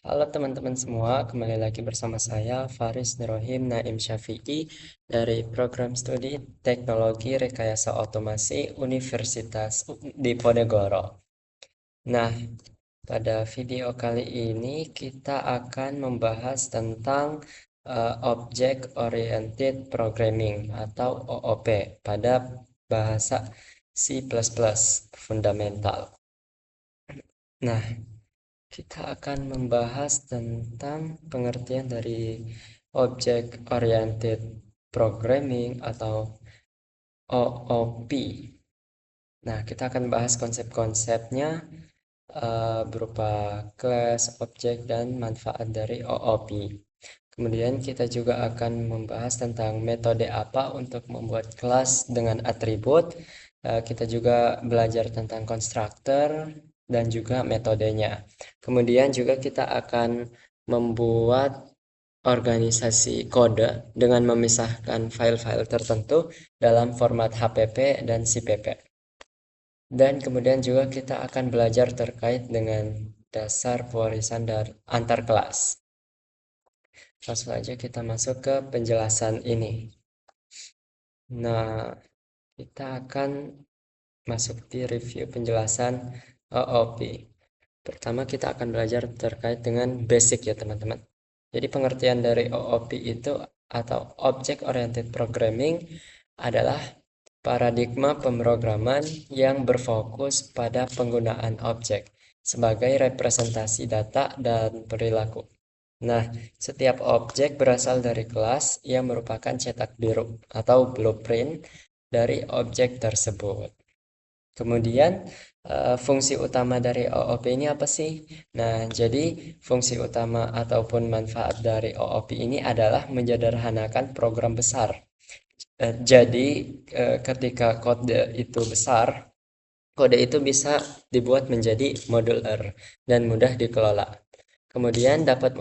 Halo teman-teman semua, kembali lagi bersama saya Faris Nurohim Naim Syafi'i dari Program Studi Teknologi Rekayasa Otomasi Universitas Diponegoro. Nah, pada video kali ini kita akan membahas tentang Object Oriented Programming atau OOP pada bahasa C++ fundamental. Nah, kita akan membahas tentang pengertian dari Object Oriented Programming atau OOP. Nah, kita akan bahas konsep-konsepnya berupa kelas, objek, dan manfaat dari OOP. Kemudian kita juga akan membahas tentang metode apa untuk membuat kelas dengan atribut. Kita juga belajar tentang konstruktor dan juga metodenya. Kemudian juga kita akan membuat organisasi kode dengan memisahkan file-file tertentu dalam format HPP dan CPP. Dan kemudian juga kita akan belajar terkait dengan dasar pewarisan antar kelas. Langsung aja kita masuk ke penjelasan ini. Nah, kita akan masuk di review penjelasan OOP. Pertama kita akan belajar terkait dengan basic ya teman-teman. Jadi pengertian dari OOP itu atau Object Oriented Programming adalah paradigma pemrograman yang berfokus pada penggunaan objek sebagai representasi data dan perilaku. Nah, setiap objek berasal dari kelas yang merupakan cetak biru atau blueprint dari objek tersebut. Kemudian, fungsi utama dari OOP ini apa sih? Nah, jadi fungsi utama ataupun manfaat dari OOP ini adalah menyederhanakan program besar. Jadi, ketika kode itu besar, kode itu bisa dibuat menjadi modular dan mudah dikelola. Kemudian dapat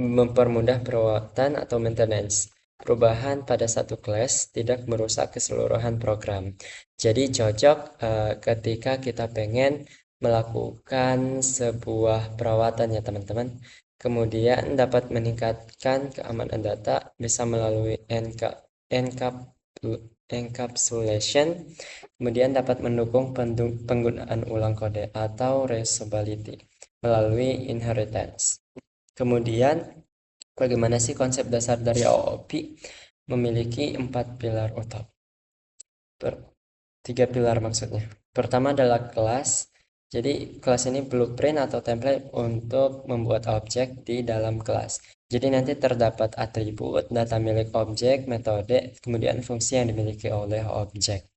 mempermudah perawatan atau maintenance. Perubahan pada satu kelas tidak merusak keseluruhan program. Jadi cocok ketika kita pengen melakukan sebuah perawatan ya teman-teman. Kemudian dapat meningkatkan keamanan data bisa melalui encapsulation. Kemudian dapat mendukung penggunaan ulang kode atau reusability melalui inheritance. Kemudian, bagaimana sih konsep dasar dari OOP? Memiliki 4 pilar utama. Tiga pilar maksudnya. Pertama adalah kelas. Jadi, kelas ini blueprint atau template untuk membuat objek di dalam kelas. Jadi, nanti terdapat atribut, data milik objek, metode, kemudian fungsi yang dimiliki oleh objek.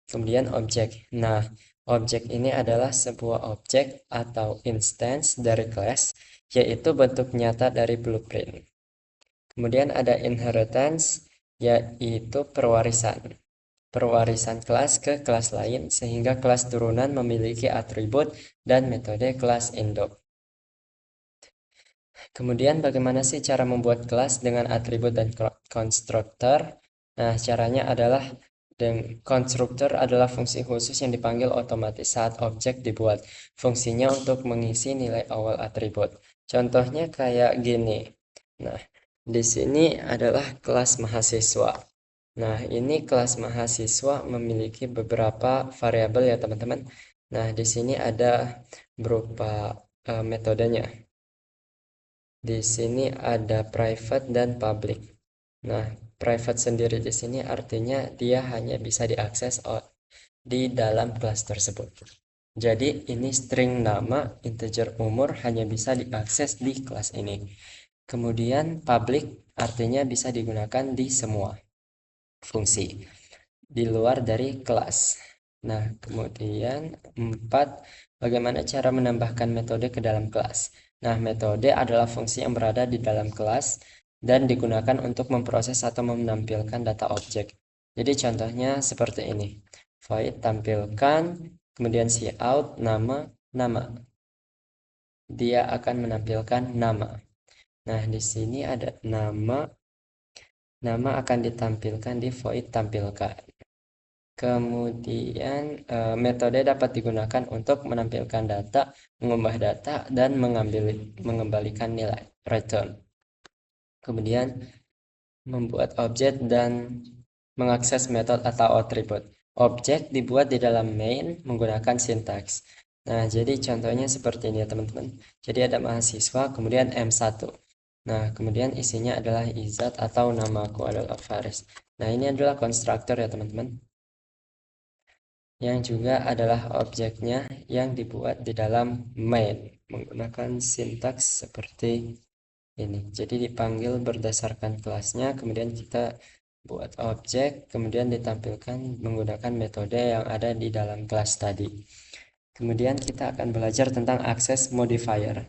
Kemudian objek. Nah, objek ini adalah sebuah objek atau instance dari kelas, yaitu bentuk nyata dari blueprint. Kemudian ada inheritance, yaitu perwarisan. Perwarisan kelas ke kelas lain, sehingga kelas turunan memiliki atribut dan metode kelas induk. Kemudian bagaimana sih cara membuat kelas dengan atribut dan konstruktor? Nah, caranya adalah konstruktor adalah fungsi khusus yang dipanggil otomatis saat objek dibuat. Fungsinya untuk mengisi nilai awal atribut. Contohnya kayak gini. Nah, di sini adalah kelas mahasiswa. Nah, ini kelas mahasiswa memiliki beberapa variabel ya, teman-teman. Nah, di sini ada berupa metodenya. Di sini ada private dan public. Nah, private sendiri di sini artinya dia hanya bisa diakses di dalam kelas tersebut. Jadi, ini string nama, integer umur hanya bisa diakses di kelas ini. Kemudian, public artinya bisa digunakan di semua fungsi di luar dari kelas. Nah, kemudian 4, bagaimana cara menambahkan metode ke dalam kelas? Nah, metode adalah fungsi yang berada di dalam kelas dan digunakan untuk memproses atau menampilkan data objek. Jadi contohnya seperti ini. Void tampilkan, kemudian cout nama. Dia akan menampilkan nama. Nah, di sini ada nama. Nama akan ditampilkan di void tampilkan. Kemudian metode dapat digunakan untuk menampilkan data, mengubah data, dan mengembalikan nilai return. Kemudian membuat objek dan mengakses metode atau atribut. Objek dibuat di dalam main menggunakan sintaks. Nah, jadi contohnya seperti ini ya teman-teman. Jadi ada mahasiswa, kemudian M1. Nah, kemudian isinya adalah Izat atau namaku adalah Faris. Nah, ini adalah konstruktor ya teman-teman. Yang juga adalah objeknya yang dibuat di dalam main menggunakan sintaks seperti ini. Jadi dipanggil berdasarkan kelasnya, kemudian kita buat objek, kemudian ditampilkan menggunakan metode yang ada di dalam kelas tadi. Kemudian kita akan belajar tentang access modifier.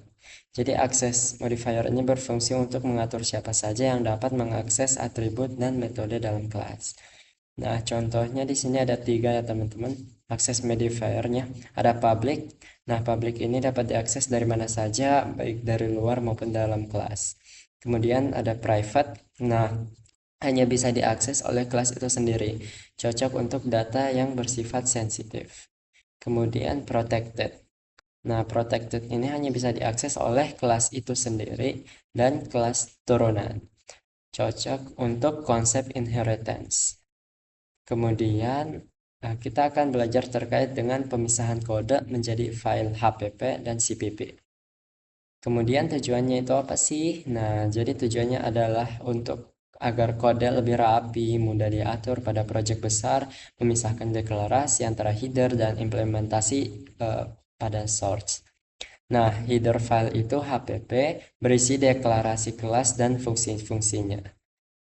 Jadi access modifier ini berfungsi untuk mengatur siapa saja yang dapat mengakses atribut dan metode dalam kelas. Nah, contohnya di sini ada 3 ya teman-teman. Akses modifiernya ada public. Nah, public ini dapat diakses dari mana saja, baik dari luar maupun dalam kelas. Kemudian ada private. Nah, hanya bisa diakses oleh kelas itu sendiri. Cocok untuk data yang bersifat sensitif. Kemudian protected. Nah, protected ini hanya bisa diakses oleh kelas itu sendiri dan kelas turunan. Cocok untuk konsep inheritance. Kemudian kita akan belajar terkait dengan pemisahan kode menjadi file HPP dan CPP. Kemudian tujuannya itu apa sih? Nah, jadi tujuannya adalah untuk agar kode lebih rapi, mudah diatur pada proyek besar, memisahkan deklarasi antara header dan implementasi pada source. Nah, header file itu HPP berisi deklarasi kelas dan fungsi-fungsinya.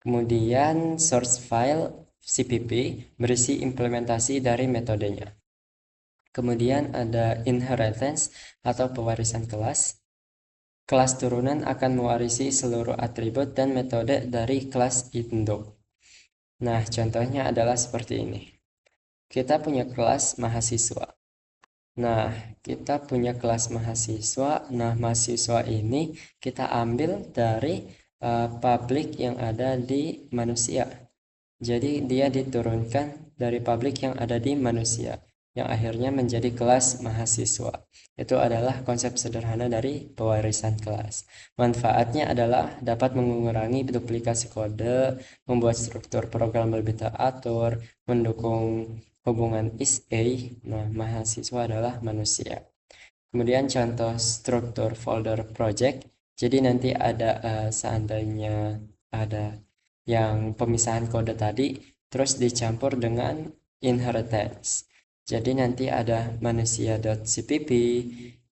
Kemudian source file CPP berisi implementasi dari metodenya. Kemudian ada inheritance atau pewarisan kelas. Kelas turunan akan mewarisi seluruh atribut dan metode dari kelas induk. Nah, contohnya adalah seperti ini. Kita punya kelas mahasiswa. Nah, kita punya kelas mahasiswa. Nah, mahasiswa ini kita ambil dari publik yang ada di manusia. Jadi dia diturunkan dari publik yang ada di manusia, yang akhirnya menjadi kelas mahasiswa. Itu adalah konsep sederhana dari pewarisan kelas. Manfaatnya adalah dapat mengurangi duplikasi kode, membuat struktur program lebih teratur, mendukung hubungan is-a. Nah, mahasiswa adalah manusia. Kemudian contoh struktur folder project. Jadi nanti ada seandainya ada yang pemisahan kode tadi terus dicampur dengan inheritance. Jadi nanti ada manusia.cpp,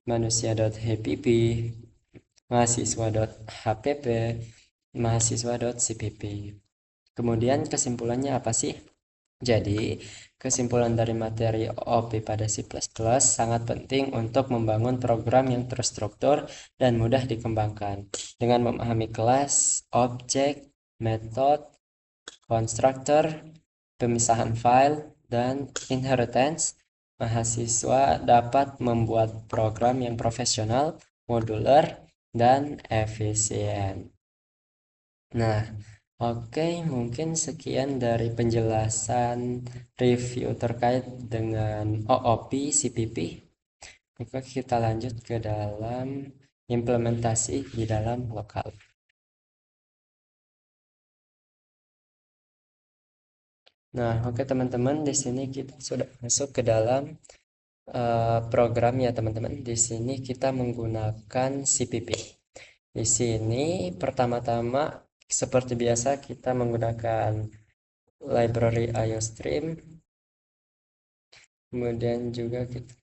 manusia.hpp, mahasiswa.hpp, mahasiswa.cpp. Kemudian kesimpulannya apa sih? Jadi, kesimpulan dari materi OP pada C++ sangat penting untuk membangun program yang terstruktur dan mudah dikembangkan. Dengan memahami kelas, objek, metode, konstruktor, pemisahan file, dan inheritance, mahasiswa dapat membuat program yang profesional, modular, dan efisien. Nah, oke, mungkin sekian dari penjelasan review terkait dengan OOP CPP. Maka kita lanjut ke dalam implementasi di dalam lokal. Nah, oke teman-teman, di sini kita sudah masuk ke dalam program ya teman-teman. Di sini kita menggunakan CPP. Di sini pertama-tama seperti biasa kita menggunakan library IOStream. Kemudian juga kita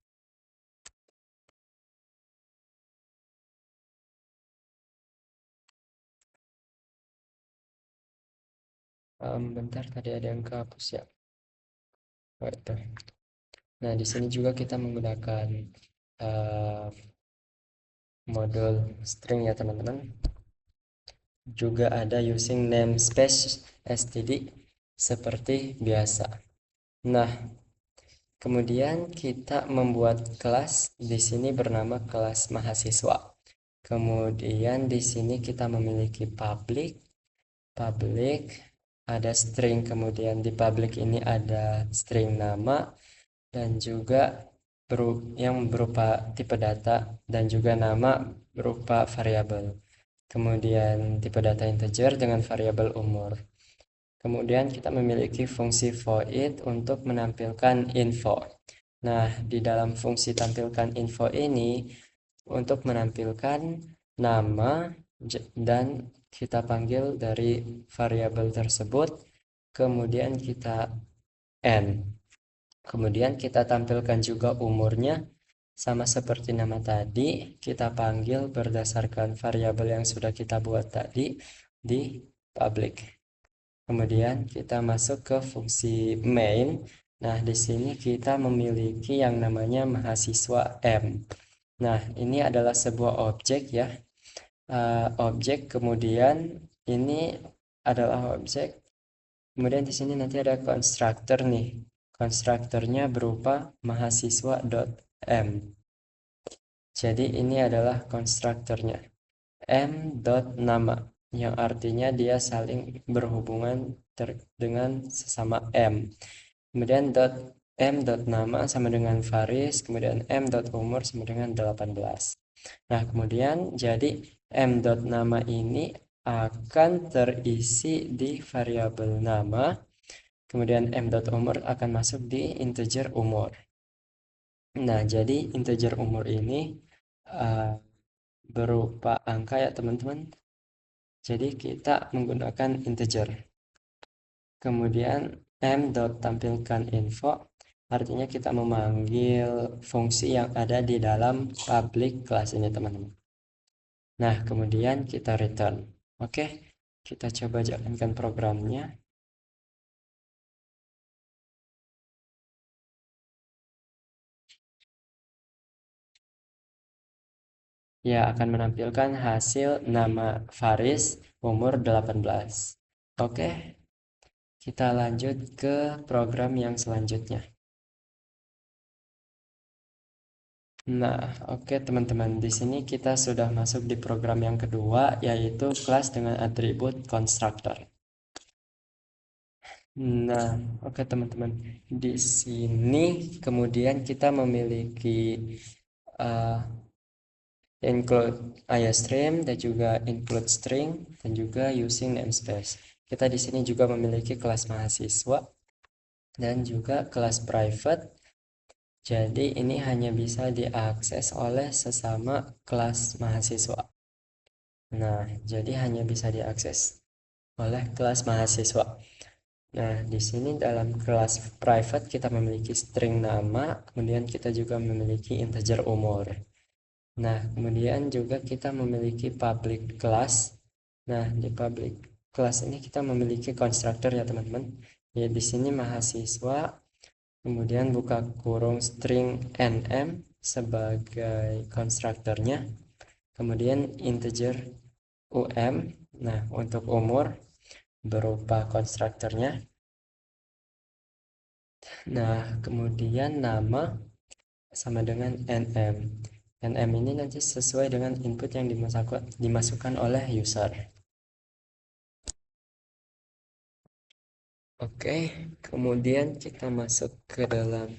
bentar tadi ada yang kehapus ya. Oh, itu. Nah, di sini juga kita menggunakan modul string ya teman-teman. Juga ada using namespace std seperti biasa. Nah, kemudian kita membuat kelas di sini bernama kelas mahasiswa. Kemudian di sini kita memiliki public, ada string, kemudian di public ini ada string nama dan juga yang berupa tipe data dan juga nama berupa variabel. Kemudian tipe data integer dengan variabel umur. Kemudian kita memiliki fungsi void untuk menampilkan info. Nah, di dalam fungsi tampilkan info ini untuk menampilkan nama dan kita panggil dari variabel tersebut, kemudian kita n. Kemudian kita tampilkan juga umurnya, sama seperti nama tadi, kita panggil berdasarkan variabel yang sudah kita buat tadi di public. Kemudian kita masuk ke fungsi main. Nah, di sini kita memiliki yang namanya mahasiswa M. Nah, ini adalah sebuah objek ya. Objek, kemudian ini adalah objek. Kemudian di sini nanti ada konstruktor nih. Konstruktornya berupa mahasiswa.m. Jadi ini adalah konstruktornya. M.nama yang artinya dia saling berhubungan dengan sesama M. Kemudian M.nama sama dengan Faris, kemudian M.umur sama dengan 18. Nah, kemudian jadi M.nama ini akan terisi di variabel nama, kemudian M.umur akan masuk di integer umur. Nah, jadi integer umur ini uh, berupa angka ya teman-teman. Jadi kita menggunakan integer. Kemudian m.tampilkan info, artinya kita memanggil fungsi yang ada di dalam public class ini teman-teman. Nah, kemudian kita return. Oke, kita coba jalankan programnya. Ya, akan menampilkan hasil nama Faris, umur 18. Oke, kita lanjut ke program yang selanjutnya. Nah, oke teman-teman, di sini kita sudah masuk di program yang kedua, yaitu kelas dengan atribut constructor. Nah, oke teman-teman, di sini kemudian kita memiliki uh, include IOStream dan juga include string dan juga using namespace. Kita di sini juga memiliki kelas mahasiswa dan juga kelas private. Jadi ini hanya bisa diakses oleh sesama kelas mahasiswa. Nah, jadi hanya bisa diakses oleh kelas mahasiswa. Nah, di sini dalam kelas private kita memiliki string nama, kemudian kita juga memiliki integer umur. Nah, kemudian juga kita memiliki public class. Nah, di public class ini kita memiliki konstruktor ya, teman-teman. Ya, di sini mahasiswa, kemudian buka kurung string nm sebagai konstruktornya. Kemudian integer Nah, untuk umur berupa konstruktornya. Nah, kemudian nama sama dengan nm. Nm ini nanti sesuai dengan input yang dimasukkan oleh user. Oke, kemudian kita masuk ke dalam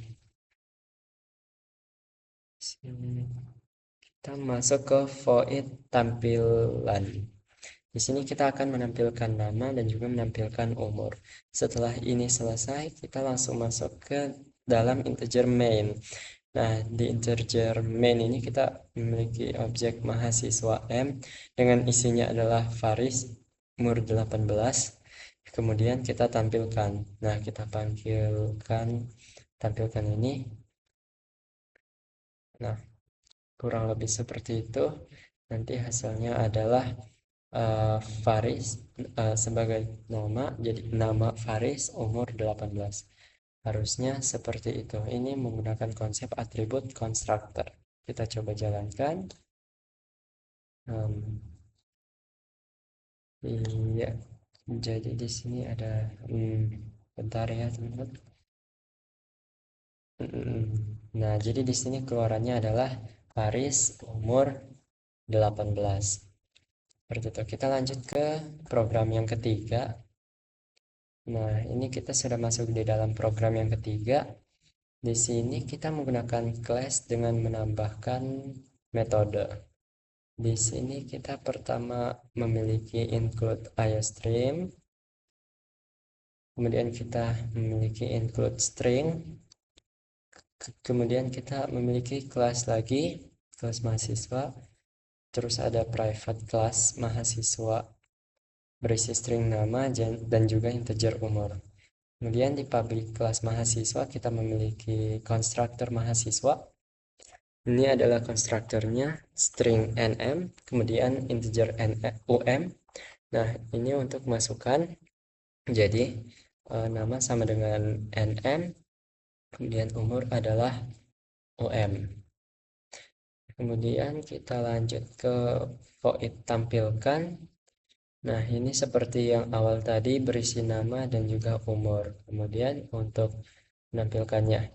sini. Kita masuk ke void tampilan. Di sini kita akan menampilkan nama dan juga menampilkan umur. Setelah ini selesai, kita langsung masuk ke dalam integer main. Nah, di integer main ini kita memiliki objek mahasiswa M dengan isinya adalah Faris, umur 18. Kemudian kita tampilkan. Nah, kita tampilkan ini. Nah, kurang lebih seperti itu. Nanti hasilnya adalah Faris sebagai nama, jadi nama Faris umur 18. Harusnya seperti itu. Ini menggunakan konsep atribut constructor. Kita coba jalankan. Iya, jadi di sini ada bentar ya teman-teman. Nah, jadi di sini keluarannya adalah Faris umur 18. Seperti itu. Kita lanjut ke program yang ketiga. Nah, ini kita sudah masuk di dalam program yang ketiga. Di sini kita menggunakan class dengan menambahkan metode. Di sini kita pertama memiliki include IOStream, kemudian kita memiliki include string, kemudian kita memiliki kelas lagi, kelas mahasiswa, terus ada private class mahasiswa berisi string nama dan juga integer umur. Kemudian di public class mahasiswa kita memiliki konstruktor mahasiswa. Ini adalah konstruktornya string nm, kemudian integer um. Nah, ini untuk masukan. Jadi nama sama dengan nm, kemudian umur adalah um. Kemudian kita lanjut ke void tampilkan. Nah, ini seperti yang awal tadi berisi nama dan juga umur. Kemudian untuk menampilkannya.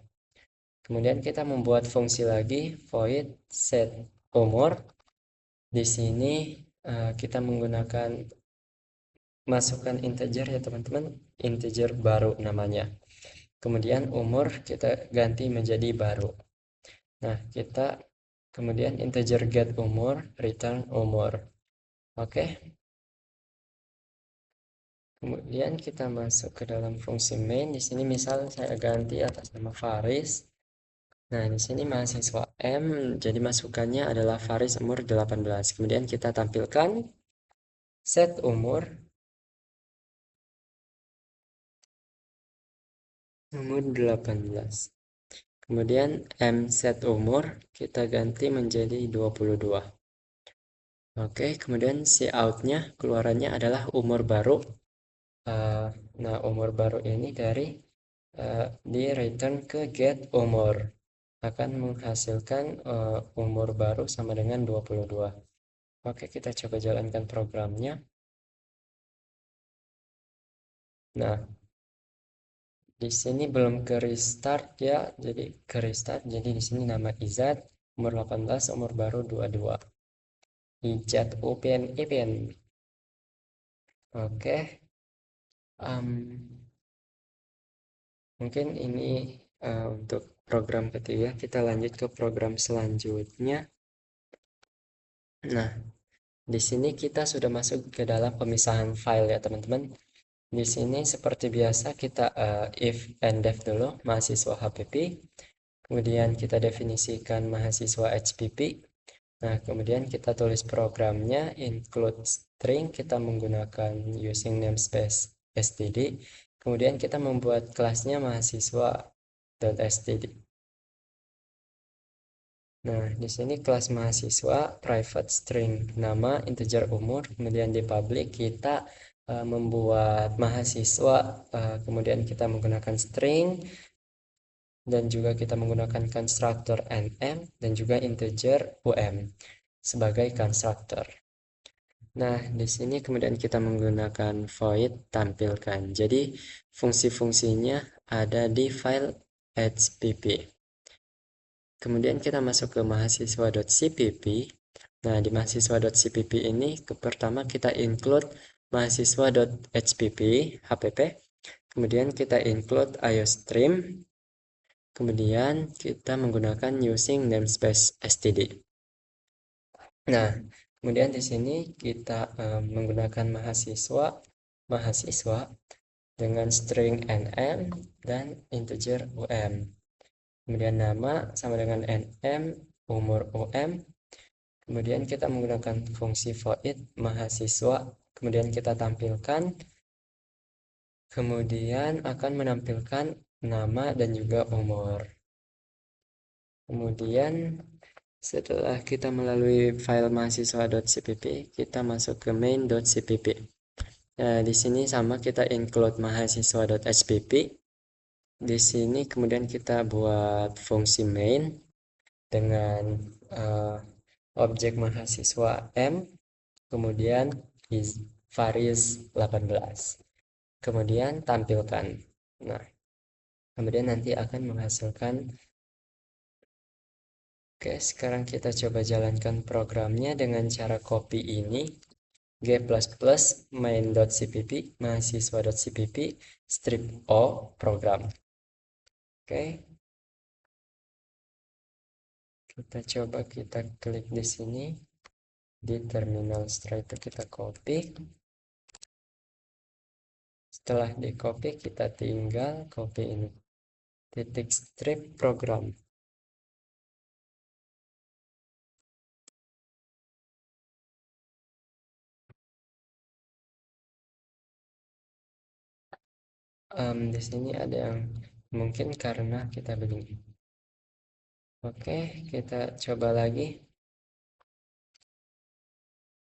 Kemudian kita membuat fungsi lagi void set umur. Di sini kita menggunakan masukkan integer ya teman-teman, integer baru namanya. Kemudian umur kita ganti menjadi baru. Nah, kita kemudian integer get umur, return umur. Oke. Kemudian kita masuk ke dalam fungsi main. Di sini misal saya ganti atas nama Faris. Nah, di sini mahasiswa M, jadi masukannya adalah Faris umur 18. Kemudian kita tampilkan set umur 18. Kemudian M set umur kita ganti menjadi 22. Oke, kemudian si outnya keluarannya adalah umur baru. Nah, umur baru ini dari di return ke get umur akan menghasilkan umur baru sama dengan 22. Oke, kita coba jalankan programnya. Nah, di sini belum ke restart ya, jadi ke restart. Jadi di sini nama Izat, umur 18, umur baru 22. Izat open event. Oke. Mungkin ini untuk program ketiga. Kita lanjut ke program selanjutnya. Nah, di sini kita sudah masuk ke dalam pemisahan file ya teman-teman. Di sini seperti biasa kita if and def dulu mahasiswa HPP. Kemudian kita definisikan mahasiswa HPP. Nah, kemudian kita tulis programnya include string, kita menggunakan using namespace std. Kemudian kita membuat kelasnya mahasiswa.std. Nah, di sini kelas mahasiswa private string nama integer umur, kemudian di public kita membuat mahasiswa, kemudian kita menggunakan string dan juga kita menggunakan konstruktor nm dan juga integer um sebagai konstruktor. Nah, di sini kemudian kita menggunakan void tampilkan. Jadi, fungsi-fungsinya ada di file hpp. Kemudian kita masuk ke mahasiswa.cpp. Nah, di mahasiswa.cpp ini pertama kita include mahasiswa.hpp hpp. Kemudian kita include iostream. Kemudian kita menggunakan using namespace std. Nah, kemudian di sini kita menggunakan mahasiswa dengan string nm dan integer um. Kemudian nama sama dengan nm, umur um. Kemudian kita menggunakan fungsi void mahasiswa. Kemudian kita tampilkan. Kemudian akan menampilkan nama dan juga umur. Kemudian setelah kita melalui file mahasiswa.cpp, kita masuk ke main.cpp. Nah, di sini sama kita include mahasiswa.hpp. Di sini kemudian kita buat fungsi main dengan objek mahasiswa M, kemudian Faris 18. Kemudian tampilkan. Nah, kemudian nanti akan menghasilkan. Oke, sekarang kita coba jalankan programnya dengan cara copy ini. g++ main.cpp mahasiswa.cpp strip o program. Oke, kita coba kita klik di sini di terminal. Setelah itu kita copy. Setelah di copy, kita tinggal copy ini titik strip program. Di sini ada yang mungkin karena kita begini. Oke, kita coba lagi.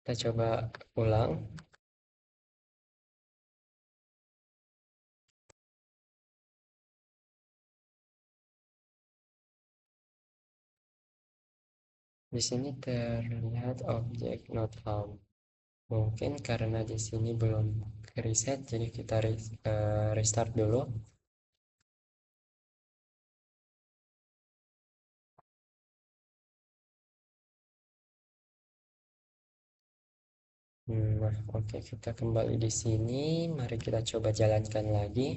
Kita coba ulang. Di sini terlihat objek not found. Mungkin karena di sini belum reset, jadi kita restart dulu. Nah, oke, kita kembali di sini. Mari kita coba jalankan lagi.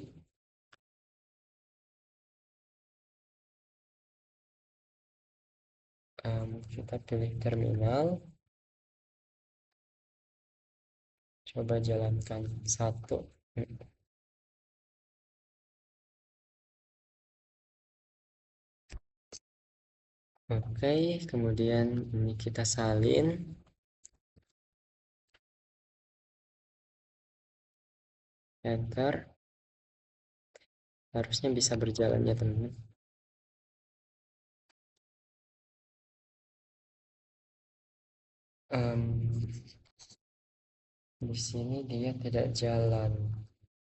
Kita pilih terminal. Coba jalankan satu. Oke, kemudian ini kita salin. Enter. Harusnya bisa berjalan ya, teman-teman. Di sini dia tidak jalan.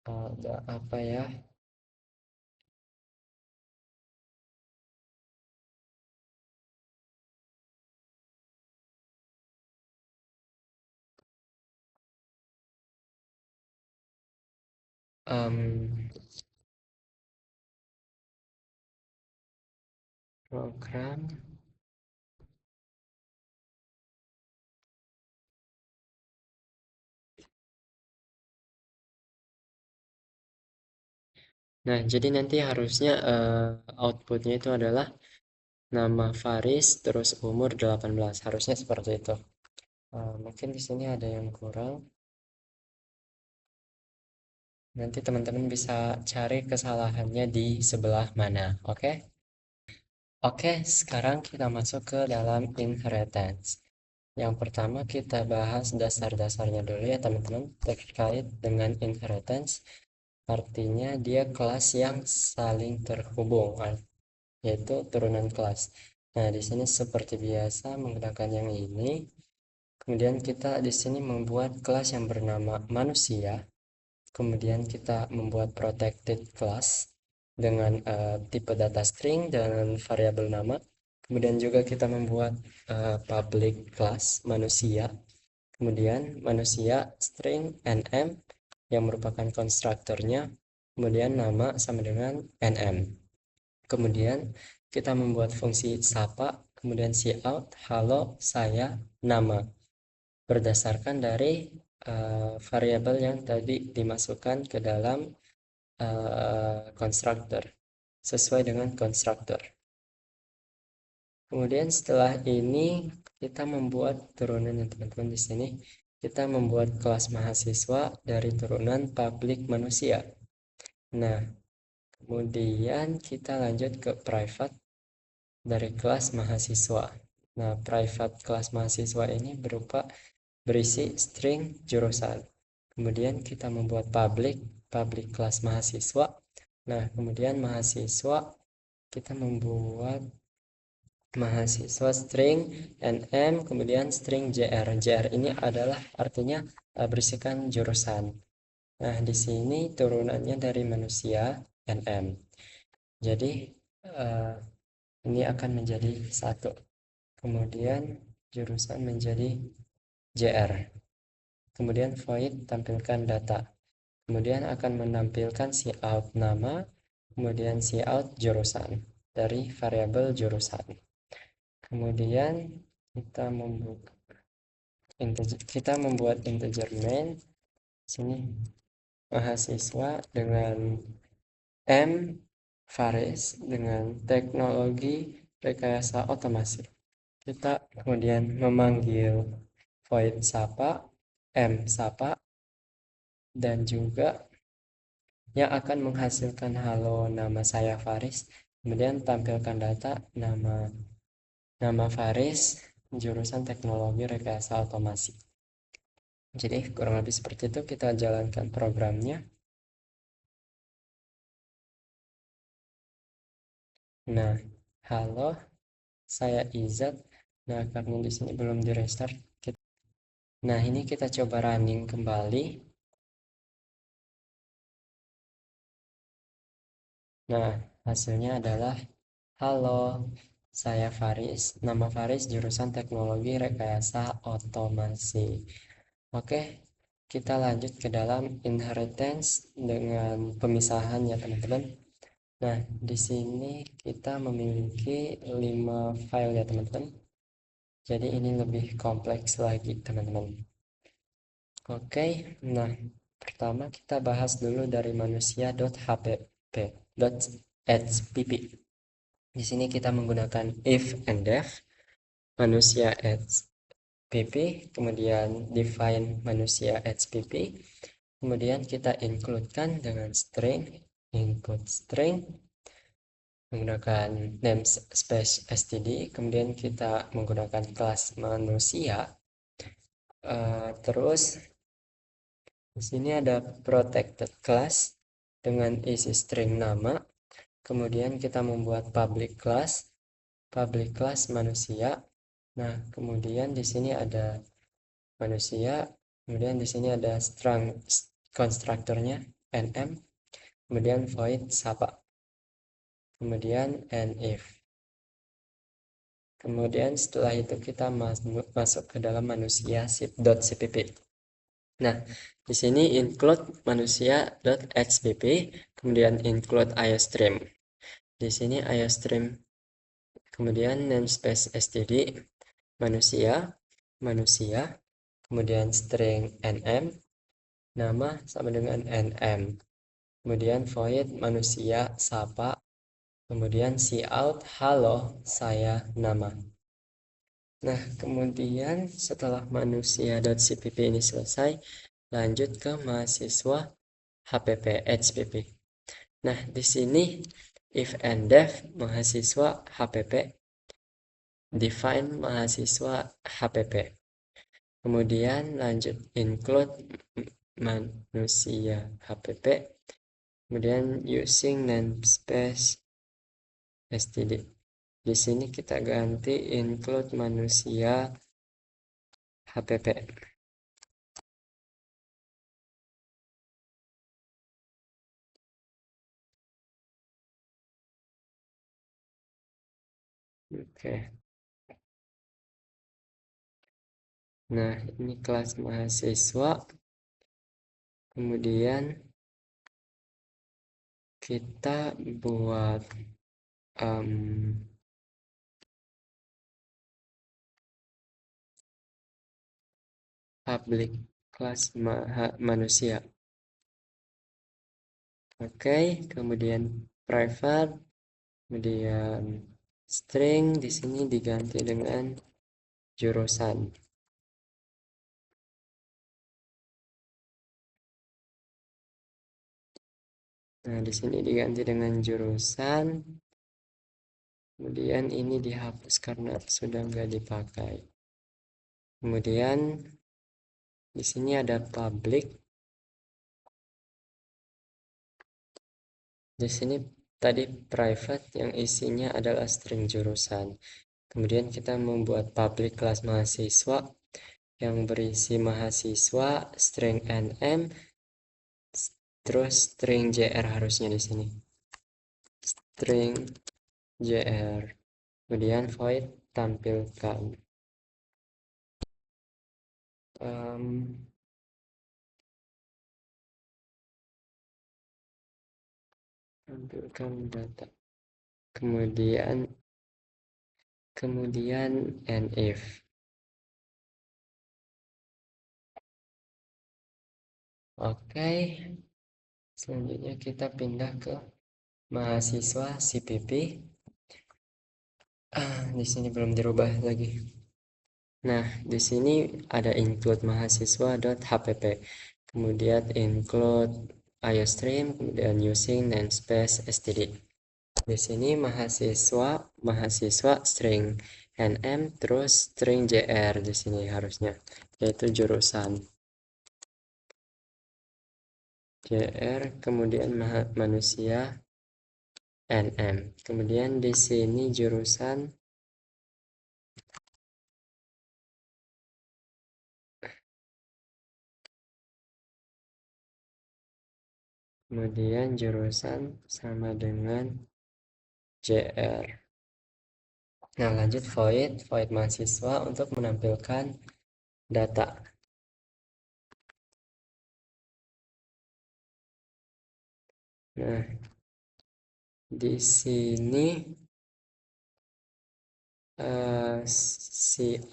Ada apa ya? Program. Nah, jadi nanti harusnya outputnya itu adalah nama Faris terus umur 18. Harusnya seperti itu. Mungkin di sini ada yang kurang. Nanti teman-teman bisa cari kesalahannya di sebelah mana. Oke? Oke, sekarang kita masuk ke dalam inheritance. Yang pertama kita bahas dasar-dasarnya dulu ya teman-teman terkait dengan inheritance. Artinya dia kelas yang saling terhubung, yaitu turunan kelas. Nah, di sini seperti biasa menggunakan yang ini. Kemudian kita di sini membuat kelas yang bernama manusia. Kemudian kita membuat protected class dengan tipe data string dan variabel nama. Kemudian juga kita membuat public class manusia. Kemudian manusia string nm yang merupakan konstruktornya. Kemudian nama sama dengan nm. Kemudian kita membuat fungsi sapa, kemudian cout, halo, saya, nama. Berdasarkan dari variabel yang tadi dimasukkan ke dalam konstruktor sesuai dengan konstruktor. Kemudian setelah ini kita membuat turunan ya teman-teman. Di sini kita membuat kelas mahasiswa dari turunan public manusia. Nah, kemudian kita lanjut ke private dari kelas mahasiswa. Nah, private kelas mahasiswa ini berisi string jurusan. Kemudian kita membuat public kelas mahasiswa. Nah, kemudian mahasiswa kita membuat mahasiswa string nm, kemudian string jr ini adalah artinya berisikan jurusan. Nah, di sini turunannya dari manusia nm, jadi ini akan menjadi satu, kemudian jurusan menjadi jr, kemudian void tampilkan data, kemudian akan menampilkan cout nama, kemudian cout jurusan dari variabel jurusan. Kemudian kita membuka integer, kita membuat integer main sini mahasiswa dengan M Faris dengan teknologi rekayasa otomasi. Kita kemudian memanggil void sapa M sapa dan juga yang akan menghasilkan halo nama saya Faris, kemudian tampilkan data nama Faris jurusan teknologi rekayasa otomasi. Jadi kurang lebih seperti itu kita jalankan programnya. Nah, halo, saya Izat. Nah, karena di sini belum di restart. Nah, ini kita coba running kembali. Nah, hasilnya adalah halo, saya Faris. Nama Faris jurusan teknologi rekayasa otomasi. Oke, kita lanjut ke dalam inheritance dengan pemisahan ya teman-teman. Nah, di sini kita memiliki 5 file ya teman-teman. Jadi ini lebih kompleks lagi teman-teman. Oke, nah pertama kita bahas dulu dari manusia.hpp.hpp. Di sini kita menggunakan if and def manusia hpp, kemudian define manusia hpp, kemudian kita include-kan dengan string include string menggunakan namespace std, kemudian kita menggunakan kelas manusia. Terus di sini ada protected class dengan isi string nama, kemudian kita membuat public class manusia. Nah, kemudian di sini ada manusia, kemudian di sini ada string konstruktornya nm, kemudian void sapa, kemudian if. Kemudian setelah itu kita masuk ke dalam manusia .cpp. Nah, di sini include manusia.xpp, kemudian include iostream. Di sini iostream, kemudian namespace std manusia, kemudian string nm, nama sama dengan nm, kemudian void manusia sapa, kemudian cout halo saya nama. Nah, kemudian setelah manusia.cpp ini selesai, lanjut ke mahasiswa hpp. Nah, di sini if and def mahasiswa hpp, define mahasiswa hpp. Kemudian lanjut include manusia hpp, kemudian using namespace std. Di sini kita ganti include manusia hpp. Oke. Nah, ini kelas mahasiswa. Kemudian kita buat public class manusia. Oke, kemudian private, kemudian string di sini diganti dengan jurusan. Nah, di sini diganti dengan jurusan. Kemudian ini dihapus karena sudah nggak dipakai. Kemudian di sini ada public. Di sini tadi private yang isinya adalah string jurusan. Kemudian kita membuat public class mahasiswa yang berisi mahasiswa, string nm, terus string jr harusnya di sini. String jr. Kemudian void tampilkan data. Kemudian and if. Oke, selanjutnya kita pindah ke mahasiswa CPP. Di sini belum dirubah lagi. Nah, di sini ada include mahasiswa.hpp, kemudian include iostream, kemudian using namespace std. Di sini mahasiswa string nm terus string jr di sini harusnya, yaitu jurusan jr, kemudian manusia nm, kemudian di sini jurusan, kemudian jurusan sama dengan jr. Nah, lanjut void mahasiswa untuk menampilkan data. Nah, di sini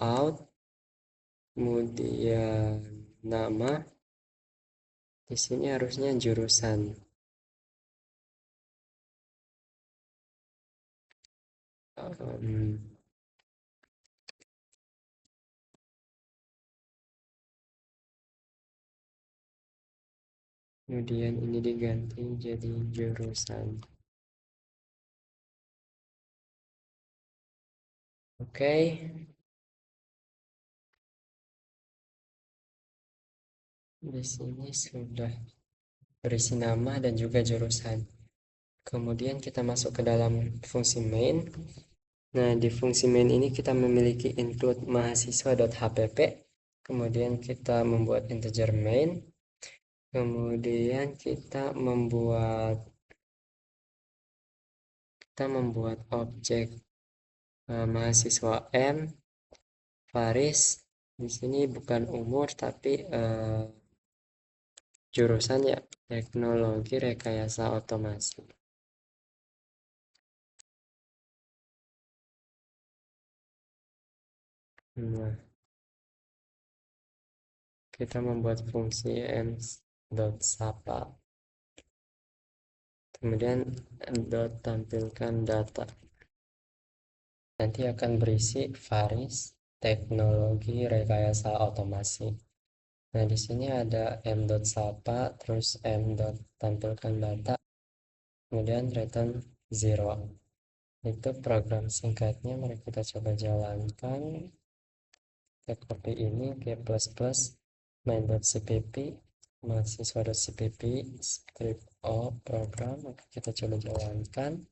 cout, kemudian nama, di sini harusnya jurusan. Kemudian ini diganti jadi jurusan. Oke. Di sini sudah berisi nama dan juga jurusan. Kemudian kita masuk ke dalam fungsi main. Nah, di fungsi main ini kita memiliki include mahasiswa.hpp. Kemudian kita membuat integer main. Kemudian kita membuat objek mahasiswa M, Faris. Di sini bukan umur tapi jurusan ya, teknologi rekayasa otomasi. Nah, kita membuat fungsi m.sapa, kemudian dot tampilkan data, nanti akan berisi Faris teknologi rekayasa otomasi. Nah, di sini ada m.sapa terus m.tampilkan data, kemudian return 0. Itu program singkatnya. Mari kita coba jalankan. Kita copy ini ke plus main.cpp mahasiswa.cpp script program. Maka kita coba jalankan.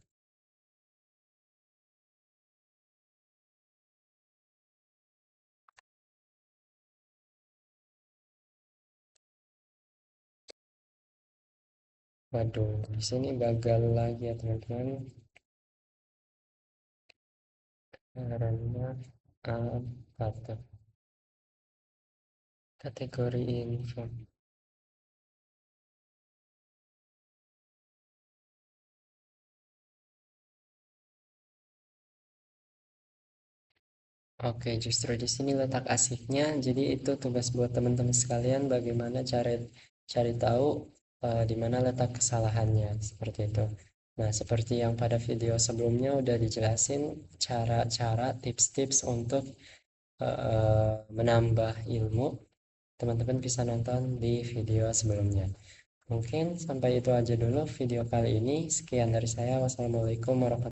Waduh, di sini gagal lagi ya teman-teman, karena apa kategori info. Oke, justru di sini letak asiknya. Jadi itu tugas buat teman-teman sekalian, bagaimana cari tahu di mana letak kesalahannya, seperti itu. Nah, seperti yang pada video sebelumnya udah dijelasin cara-cara, tips-tips untuk menambah ilmu. Teman-teman bisa nonton di video sebelumnya. Mungkin sampai itu aja dulu video kali ini. Sekian dari saya. Wassalamualaikum warahmatullahi wabarakatuh.